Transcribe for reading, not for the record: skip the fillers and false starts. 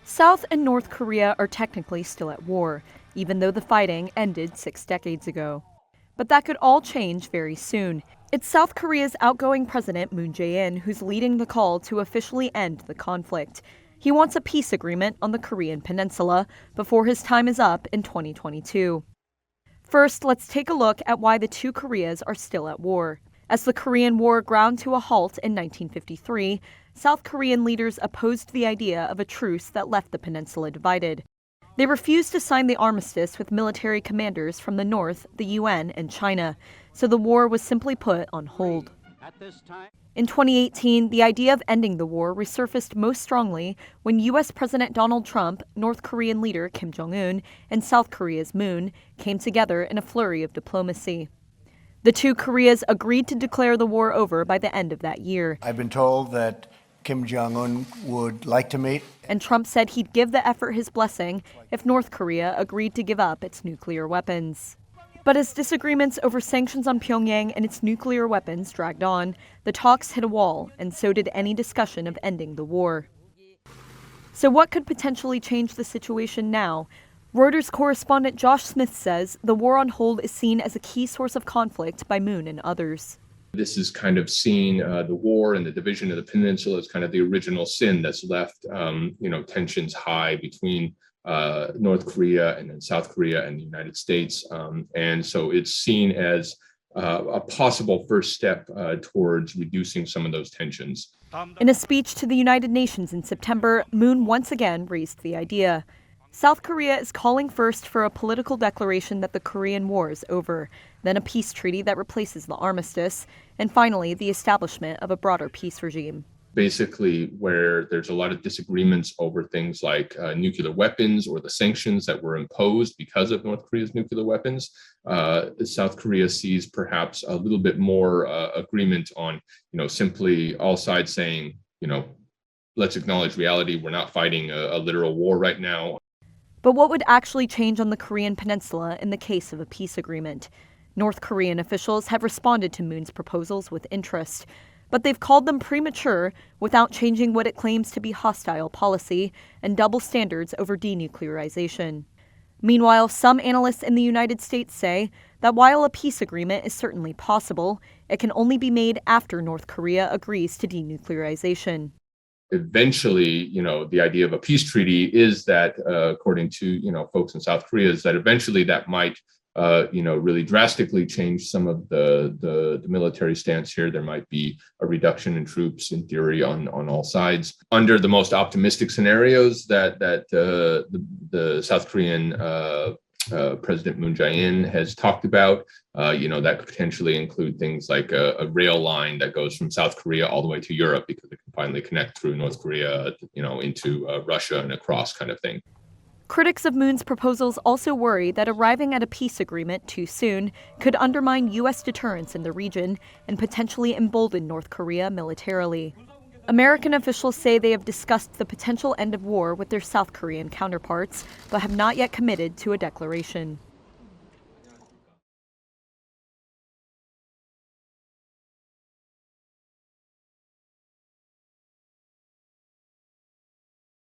South and North Korea are technically still at war, even though the fighting ended 6 decades ago. But that could all change very soon. It's South Korea's outgoing President Moon Jae-in who's leading the call to officially end the conflict. He wants a peace agreement on the Korean peninsula before his time is up in 2022. First, let's take a look at why the two Koreas are still at war. As the Korean War ground to a halt in 1953, South Korean leaders opposed the idea of a truce that left the peninsula divided. They refused to sign the armistice with military commanders from the North, the UN, and China, so the war was simply put on hold. In 2018, the idea of ending the war resurfaced most strongly when U.S. President Donald Trump, North Korean leader Kim Jong-un, and South Korea's Moon came together in a flurry of diplomacy. The two Koreas agreed to declare the war over by the end of that year. I've been told that Kim Jong-un would like to meet. And Trump said he'd give the effort his blessing if North Korea agreed to give up its nuclear weapons. But as disagreements over sanctions on Pyongyang and its nuclear weapons dragged on, the talks hit a wall, and so did any discussion of ending the war. So what could potentially change the situation now? Reuters correspondent Josh Smith says the war on hold is seen as a key source of conflict by Moon and others. This is kind of seen, the war and the division of the peninsula as kind of the original sin that's left, tensions high between North Korea and then South Korea and the United States. And so it's seen as a possible first step towards reducing some of those tensions. In a speech to the United Nations in September, Moon once again raised the idea. South Korea is calling first for a political declaration that the Korean War is over, then a peace treaty that replaces the armistice, and finally the establishment of a broader peace regime. Basically, where there's a lot of disagreements over things like nuclear weapons or the sanctions that were imposed because of North Korea's nuclear weapons, South Korea sees perhaps a little bit more agreement on, simply all sides saying, let's acknowledge reality. We're not fighting a literal war right now. But what would actually change on the Korean peninsula in the case of a peace agreement? North Korean officials have responded to Moon's proposals with interest, but they've called them premature without changing what it claims to be hostile policy and double standards over denuclearization. Meanwhile, some analysts in the United States say that while a peace agreement is certainly possible, it can only be made after North Korea agrees to denuclearization. Eventually, the idea of a peace treaty is that, according to, folks in South Korea, is that eventually that might, really drastically change some of the military stance here. There might be a reduction in troops, in theory, on all sides. Under the most optimistic scenarios that the South Korean President Moon Jae-in has talked about, that could potentially include things like a rail line that goes from South Korea all the way to Europe because it can finally connect through North Korea, into Russia and across kind of thing. Critics of Moon's proposals also worry that arriving at a peace agreement too soon could undermine U.S. deterrence in the region and potentially embolden North Korea militarily. American officials say they have discussed the potential end of war with their South Korean counterparts, but have not yet committed to a declaration.